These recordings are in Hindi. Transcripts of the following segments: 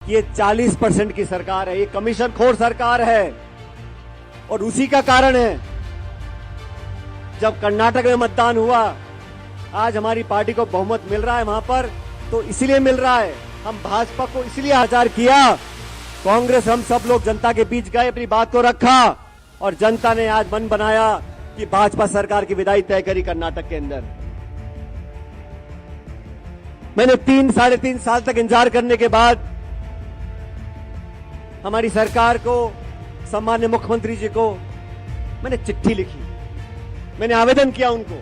कि ये 40% की सरकार है, ये कमीशन खोर सरकार है। और उसी का कारण है जब कर्नाटक में मतदान हुआ, आज हमारी पार्टी को बहुमत मिल रहा है वहां पर, तो इसलिए मिल रहा है, हम भाजपा को इसलिए आचार किया। कांग्रेस हम सब लोग जनता के बीच गए, अपनी बात को रखा और जनता ने आज मन बनाया कि भाजपा सरकार की विदाई तय करी कर्नाटक के अंदर। मैंने 3-3.5 साल तक इंतजार करने के बाद हमारी सरकार को, सम्मान्य मुख्यमंत्री जी को मैंने चिट्ठी लिखी, मैंने आवेदन किया उनको।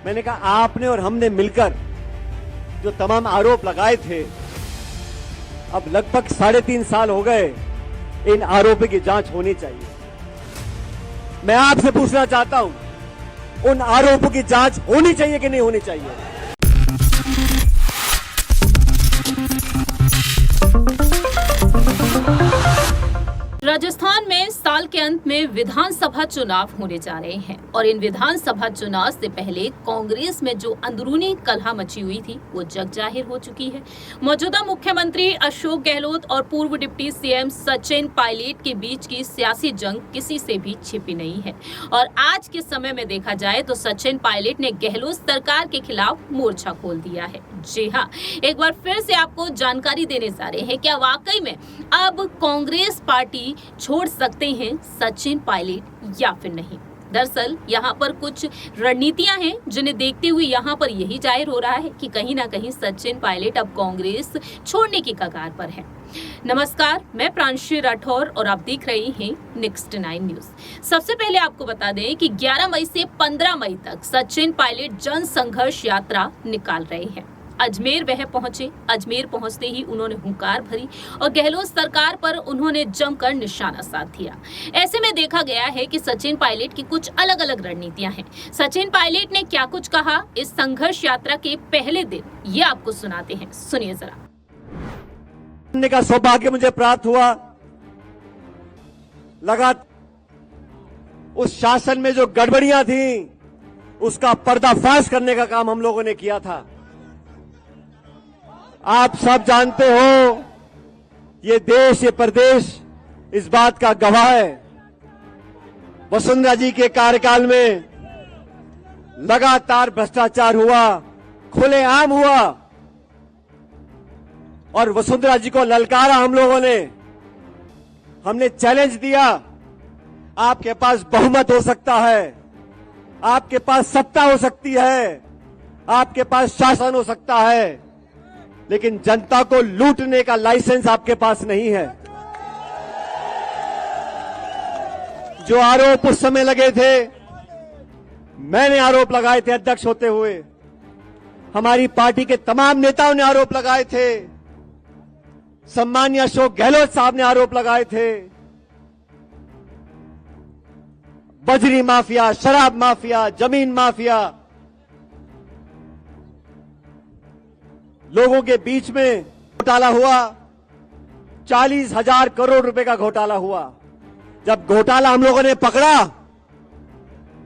मैंने कहा आपने और हमने मिलकर जो तमाम आरोप लगाए थे, अब लगभग 3.5 साल हो गए, इन आरोपों की जांच होनी चाहिए। मैं आपसे पूछना चाहता हूं, उन आरोपों की जांच होनी चाहिए कि नहीं होनी चाहिए? राजस्थान में साल के अंत में विधानसभा चुनाव होने जा रहे हैं और इन विधानसभा चुनाव से पहले कांग्रेस में जो अंदरूनी कलह मची हुई थी वो जग जाहिर हो चुकी है। मौजूदा मुख्यमंत्री अशोक गहलोत और पूर्व डिप्टी सीएम सचिन पायलट के बीच की सियासी जंग किसी से भी छिपी नहीं है और आज के समय में देखा जाए तो सचिन पायलट ने गहलोत सरकार के खिलाफ मोर्चा खोल दिया है। जी हाँ, एक बार फिर से आपको जानकारी देने जा रहे हैं, क्या वाकई में अब कांग्रेस पार्टी छोड़ सकते हैं सचिन पायलट या फिर नहीं। दरअसल यहाँ पर कुछ रणनीतियां हैं जिन्हें देखते हुए यहाँ पर यही जाहिर हो रहा है कि कहीं ना कहीं सचिन पायलट अब कांग्रेस छोड़ने की कगार पर है। नमस्कार, मैं प्रांशी राठौर और आप देख रहे हैं नेक्स्ट 9 न्यूज। सबसे पहले आपको बता दें कि 11 मई से 15 मई तक सचिन पायलट जन संघर्ष यात्रा निकाल रहे हैं। अजमेर वह पहुंचे, अजमेर पहुंचते ही उन्होंने हुंकार भरी और गहलोत सरकार पर उन्होंने जमकर निशाना साध दिया। ऐसे में देखा गया है कि सचिन पायलट की कुछ अलग अलग रणनीतियां हैं। सचिन पायलट ने क्या कुछ कहा इस संघर्ष यात्रा के पहले दिन, ये आपको सुनाते हैं, सुनिए जरा। का सौभाग्य मुझे प्राप्त हुआ, लगातार उस शासन में जो गड़बड़ियां थी उसका पर्दाफाश करने का काम हम लोगों ने किया था। आप सब जानते हो, ये देश, ये प्रदेश इस बात का गवाह है। वसुंधरा जी के कार्यकाल में लगातार भ्रष्टाचार हुआ, खुलेआम हुआ और वसुंधरा जी को ललकारा हम लोगों ने। हमने चैलेंज दिया, आपके पास बहुमत हो सकता है, आपके पास सत्ता हो सकती है, आपके पास शासन हो सकता है, लेकिन जनता को लूटने का लाइसेंस आपके पास नहीं है। जो आरोप उस समय लगे थे, मैंने आरोप लगाए थे अध्यक्ष होते हुए, हमारी पार्टी के तमाम नेताओं ने आरोप लगाए थे, सम्मानीय अशोक गहलोत साहब ने आरोप लगाए थे। बजरी माफिया, शराब माफिया, जमीन माफिया, लोगों के बीच में घोटाला हुआ, 40,000 करोड़ रुपए का घोटाला हुआ। जब घोटाला हम लोगों ने पकड़ा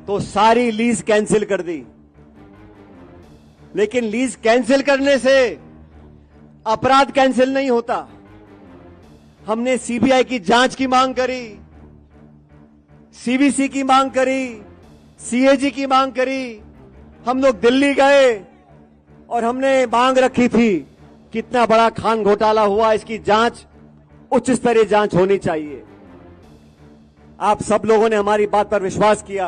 तो सारी लीज कैंसिल कर दी। लेकिन लीज कैंसिल करने से अपराध कैंसिल नहीं होता। हमने सीबीआई की जांच की मांग करी, सीवीसी की मांग करी, सीएजी की मांग करी। हम लोग दिल्ली गए और हमने मांग रखी थी कितना बड़ा खान घोटाला हुआ, इसकी जांच, उच्च स्तरीय जांच होनी चाहिए। आप सब लोगों ने हमारी बात पर विश्वास किया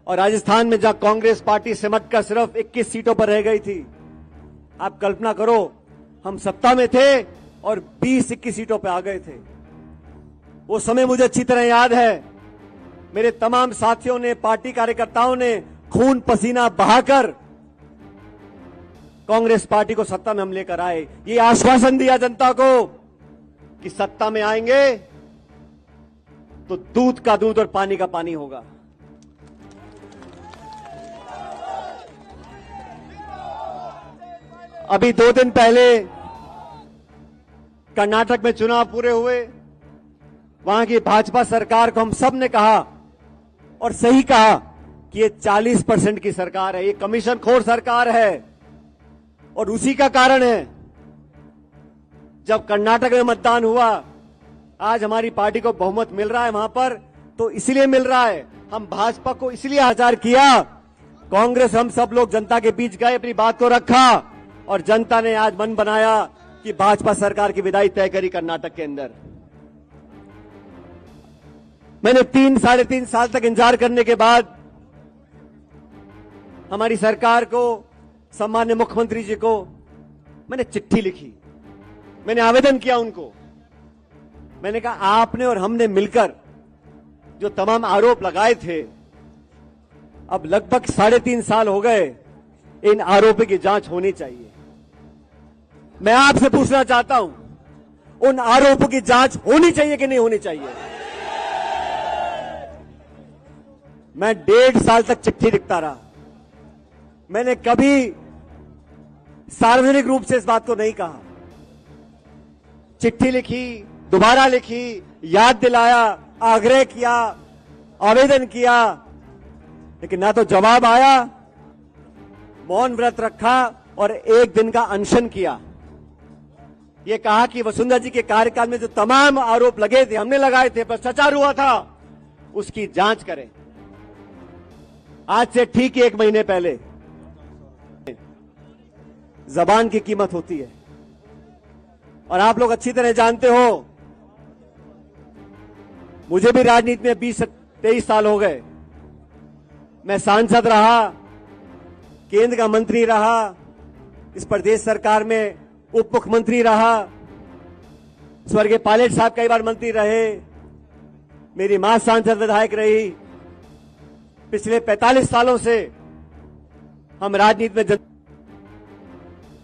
और राजस्थान में जहां कांग्रेस पार्टी सिमटकर सिर्फ 21 सीटों पर रह गई थी, आप कल्पना करो, हम सत्ता में थे और 20-21 सीटों पर आ गए थे। वो समय मुझे अच्छी तरह याद है। मेरे तमाम साथियों ने, पार्टी कार्यकर्ताओं ने खून पसीना बहाकर कांग्रेस पार्टी को सत्ता में हम लेकर आए। ये आश्वासन दिया जनता को कि सत्ता में आएंगे तो दूध का दूध और पानी का पानी होगा। अभी 2 दिन पहले कर्नाटक में चुनाव पूरे हुए, वहां की भाजपा सरकार को हम सब ने कहा और सही कहा कि ये 40% की सरकार है, ये कमीशन खोर सरकार है। और उसी का कारण है जब कर्नाटक में मतदान हुआ, आज हमारी पार्टी को बहुमत मिल रहा है वहां पर, तो इसलिए मिल रहा है, हम भाजपा को इसलिए आचार किया। कांग्रेस, हम सब लोग जनता के बीच गए, अपनी बात को रखा और जनता ने आज मन बनाया कि भाजपा सरकार की विदाई तय करी कर्नाटक के अंदर। मैंने 3-3.5 साल तक इंतजार करने के बाद हमारी सरकार को, सम्मान्य मुख्यमंत्री जी को मैंने चिट्ठी लिखी, मैंने आवेदन किया उनको। मैंने कहा आपने और हमने मिलकर जो तमाम आरोप लगाए थे, अब लगभग 3.5 साल हो गए, इन आरोपों की जांच होनी चाहिए। मैं आपसे पूछना चाहता हूं, उन आरोपों की जांच होनी चाहिए कि नहीं होनी चाहिए? मैं 1.5 साल तक चिट्ठी लिखता रहा। मैंने कभी सार्वजनिक रूप से इस बात को नहीं कहा। चिट्ठी लिखी, दोबारा लिखी, याद दिलाया, आग्रह किया, आवेदन किया, लेकिन ना तो जवाब आया। मौन व्रत रखा और एक दिन का अनशन किया। ये कहा कि वसुंधरा जी के कार्यकाल में जो तमाम आरोप लगे थे, हमने लगाए थे, भ्रष्टाचार हुआ था, उसकी जांच करें। आज से ठीक 1 महीने पहले जबान की कीमत होती है और आप लोग अच्छी तरह जानते हो, मुझे भी राजनीति में 20-23 साल हो गए। मैं सांसद रहा, केंद्र का मंत्री रहा, इस प्रदेश सरकार में उप मुख्यमंत्री रहा, स्वर्गीय पायलट साहब कई बार मंत्री रहे, मेरी मां सांसद विधायक रही। पिछले 45 सालों से हम राजनीति में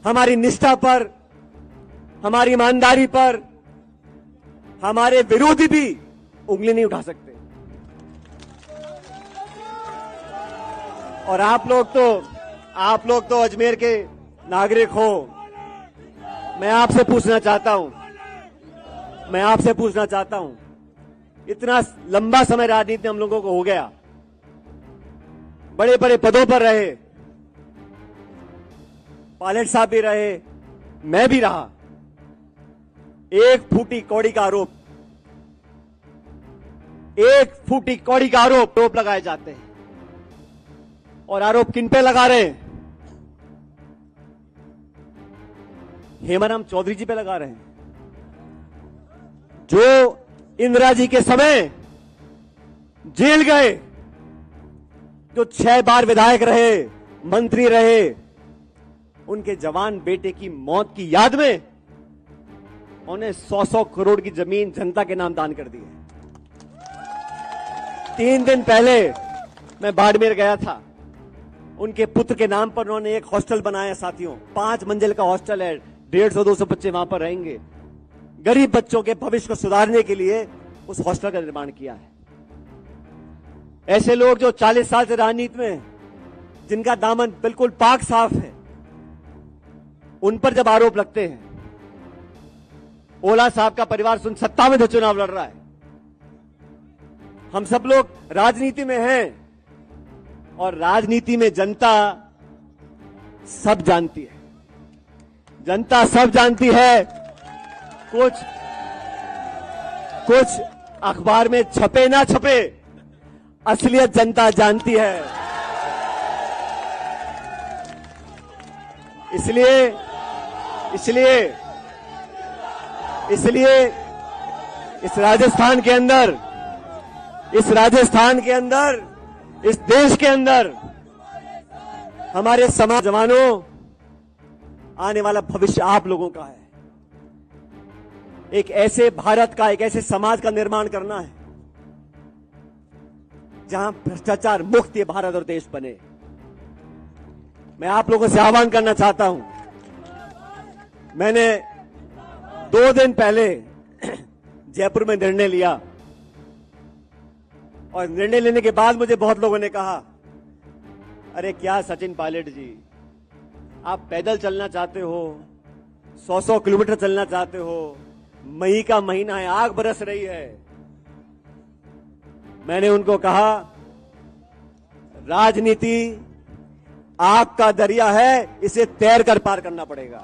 हमारी निष्ठा पर, हमारी ईमानदारी पर हमारे विरोधी भी उंगली नहीं उठा सकते। और आप लोग तो अजमेर के नागरिक हो। मैं आपसे पूछना चाहता हूं, इतना लंबा समय राजनीति में हम लोगों को हो गया, बड़े बड़े पदों पर रहे, पायलट साहब भी रहे, मैं भी रहा। एक फूटी कौड़ी का आरोप लगाए जाते हैं। और आरोप किन पे लगा रहे हैं? हेमाराम चौधरी जी पे लगा रहे हैं, जो इंदिरा जी के समय जेल गए, जो 6 बार विधायक रहे, मंत्री रहे। उनके जवान बेटे की मौत की याद में उन्हें 100-100 करोड़ की जमीन जनता के नाम दान कर दी है। 3 दिन पहले मैं बाड़मेर गया था, उनके पुत्र के नाम पर उन्होंने एक हॉस्टल बनाया। साथियों, 5 मंजिल का हॉस्टल है, 150-200 बच्चे वहां पर रहेंगे। गरीब बच्चों के भविष्य को सुधारने के लिए उस हॉस्टल का निर्माण किया है। ऐसे लोग जो 40 साल से राजनीति में, जिनका दामन बिल्कुल पाक साफ है, उन पर जब आरोप लगते हैं। ओला साहब का परिवार सत्ता में चुनाव लड़ रहा है। हम सब लोग राजनीति में हैं और राजनीति में जनता सब जानती है। जनता सब जानती है। कुछ अखबार में छपे ना छपे, असलियत जनता जानती है। इसलिए इस राजस्थान के अंदर, इस देश के अंदर हमारे समाज जवानों, आने वाला भविष्य आप लोगों का है। एक ऐसे भारत का, एक ऐसे समाज का निर्माण करना है जहां भ्रष्टाचार मुक्त ये भारत और देश बने। मैं आप लोगों से आह्वान करना चाहता हूं। मैंने 2 दिन पहले जयपुर में निर्णय लिया और निर्णय लेने के बाद मुझे बहुत लोगों ने कहा, अरे क्या सचिन पायलट जी, आप पैदल चलना चाहते हो, 100-100 किलोमीटर चलना चाहते हो, मई का महीना है, आग बरस रही है। मैंने उनको कहा, राजनीति आग का दरिया है, इसे तैर कर पार करना पड़ेगा।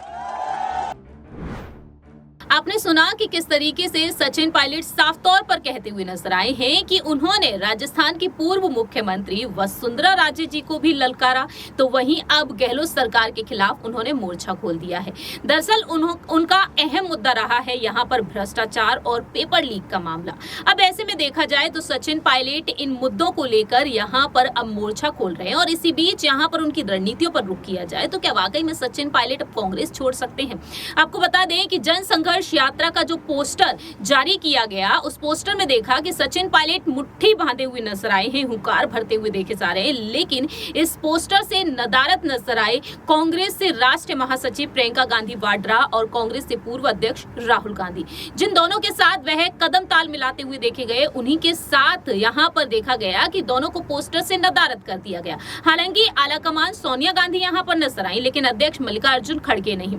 आपने सुना कि किस तरीके से सचिन पायलट साफ तौर पर कहते हुए नजर आए हैं कि उन्होंने राजस्थान की पूर्व मुख्यमंत्री वसुंधरा राजे जी को भी ललकारा, तो वहीं अब गहलोत सरकार के खिलाफ उन्होंने मोर्चा खोल दिया है। दरअसल उनका अहम मुद्दा रहा है यहाँ पर भ्रष्टाचार और पेपर लीक का मामला। अब ऐसे में देखा जाए तो सचिन पायलट इन मुद्दों को लेकर यहाँ पर अब मोर्चा खोल रहे हैं और इसी बीच यहाँ पर उनकी रणनीतियों पर रुख किया जाए तो क्या वाकई में सचिन पायलट अब कांग्रेस छोड़ सकते हैं? आपको बता दें कि जन संघर्ष यात्रा का जो पोस्टर जारी किया गया, उस पोस्टर में देखा कि सचिन पायलट मुट्ठी बांधे हुए नजर आए हैं, हुंकार भरते हुए देखे जा रहे हैं। लेकिन इस पोस्टर से नदारत नजर आए कांग्रेस से राष्ट्रीय महासचिव प्रियंका गांधी वाड्रा और कांग्रेस से पूर्व अध्यक्ष राहुल गांधी, जिन दोनों के साथ वह कदम ताल मिलाते हुए देखे गए, उन्हीं के साथ यहाँ पर देखा गया कि दोनों को पोस्टर से नदारत कर दिया गया। हालांकि आलाकमान सोनिया गांधी यहाँ पर नजर आई, लेकिन अध्यक्ष मल्लिकार्जुन खड़गे नहीं,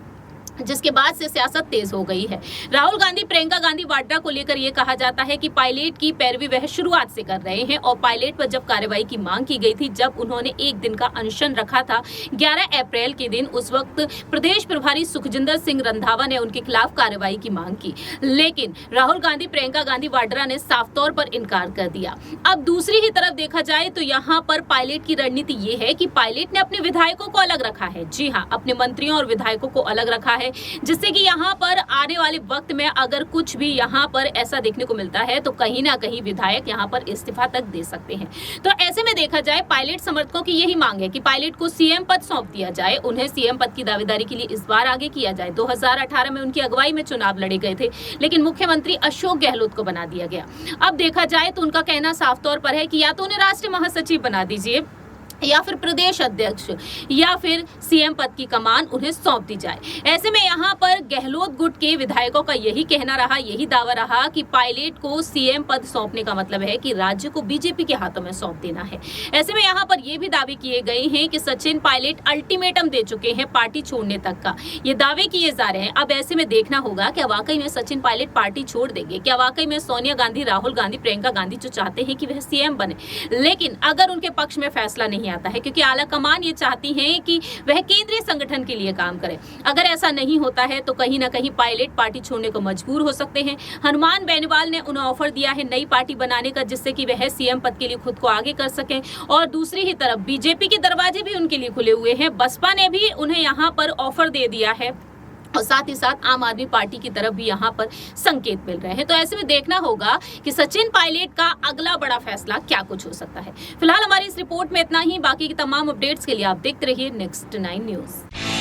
जिसके बाद से सियासत तेज हो गई है। राहुल गांधी प्रियंका गांधी वाड्रा को लेकर यह कहा जाता है कि पायलट की पैरवी वह शुरुआत से कर रहे हैं और पायलट पर जब कार्रवाई की मांग की गई थी, जब उन्होंने एक दिन का अनशन रखा था 11 अप्रैल के दिन, उस वक्त प्रदेश प्रभारी सुखजिंदर सिंह रंधावा ने उनके खिलाफ कार्रवाई की मांग की, लेकिन राहुल गांधी प्रियंका गांधी वाड्रा ने साफ तौर पर इनकार कर दिया। अब दूसरी ही तरफ देखा जाए तो यहाँ पर पायलट की रणनीति ये है कि पायलट ने अपने विधायकों को अलग रखा है। जी हाँ, अपने मंत्रियों और विधायकों को अलग रखा है, जिससे कि यहाँ पर आने वाले वक्त में अगर कुछ भी यहाँ पर ऐसा देखने को मिलता है तो कहीं ना कहीं विधायक यहाँ पर इस्तीफा तक दे सकते हैं। तो ऐसे में देखा जाए पायलट समर्थकों की यही मांग है कि पायलट को सीएम पद सौंप दिया जाए, उन्हें सीएम पद की दावेदारी के लिए इस बार आगे किया जाए। 2018 में उनकी अगुवाई में चुनाव लड़े गए थे, लेकिन मुख्यमंत्री अशोक गहलोत को बना दिया गया। अब देखा जाए तो उनका कहना साफ तौर पर है कि या तो उन्हें राष्ट्रीय महासचिव बना दीजिए या फिर प्रदेश अध्यक्ष या फिर सीएम पद की कमान उन्हें सौंप दी जाए। ऐसे में यहाँ पर गहलोत गुट के विधायकों का यही कहना रहा, यही दावा रहा कि पायलट को सीएम पद सौंपने का मतलब है कि राज्य को बीजेपी के हाथों में सौंप देना है। ऐसे में यहाँ पर यह भी दावे किए गए हैं कि सचिन पायलट अल्टीमेटम दे चुके हैं पार्टी छोड़ने तक का, ये दावे किए जा रहे हैं। अब ऐसे में देखना होगा क्या वाकई में सचिन पायलट पार्टी छोड़ देंगे, क्या वाकई में सोनिया गांधी, राहुल गांधी, प्रियंका गांधी जो चाहते हैं कि वह सीएम बने, लेकिन अगर उनके पक्ष में फैसला नहीं आता है, क्योंकि आलाकमान ये चाहती हैं कि वह केंद्रीय संगठन के लिए काम करे। अगर ऐसा नहीं होता है तो कहीं ना कहीं पायलट पार्टी छोड़ने को मजबूर हो सकते हैं। हनुमान बेनीवाल ने उन्हें ऑफर दिया है नई पार्टी बनाने का, जिससे कि वह सीएम पद के लिए खुद को आगे कर सकें, और दूसरी ही तरफ बीजेपी के दरवाजे भी उनके लिए खुले हुए हैं। बसपा ने भी उन्हें यहाँ पर ऑफर दे दिया है और साथ ही साथ आम आदमी पार्टी की तरफ भी यहाँ पर संकेत मिल रहे हैं। तो ऐसे में देखना होगा कि सचिन पायलट का अगला बड़ा फैसला क्या कुछ हो सकता है। फिलहाल हमारी इस रिपोर्ट में इतना ही। बाकी की तमाम अपडेट्स के लिए आप देखते रहिए Next 9 न्यूज।